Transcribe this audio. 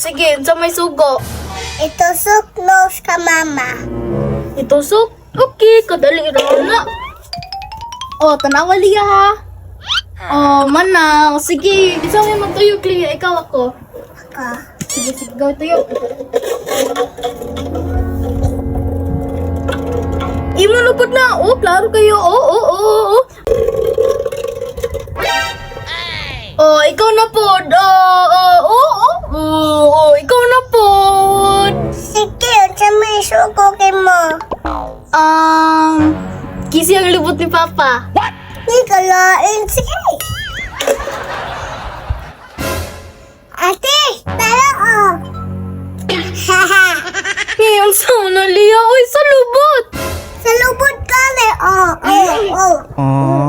sige, sa may sugo. Itusok nose ka, mama. Itusok? Okay, kadali ron na. Oh, tanawa liya ha. Oh, mana. Sige, isa may magtuyok liya. Ikaw ako. Sige, sige, gawin tuyok. Imo lupot na. Oh, klaro kayo. Oh. Oh, ikaw na pod. Ikaw na pod. Sige, unsa may sugo kay mo? Kisi ang lubot ni Papa. Di ka lain. Sige. Ate, tara oh. Haha. Ngayon sa una, Lia. Uy, sa lubot. Sa lubot ka le. Oh.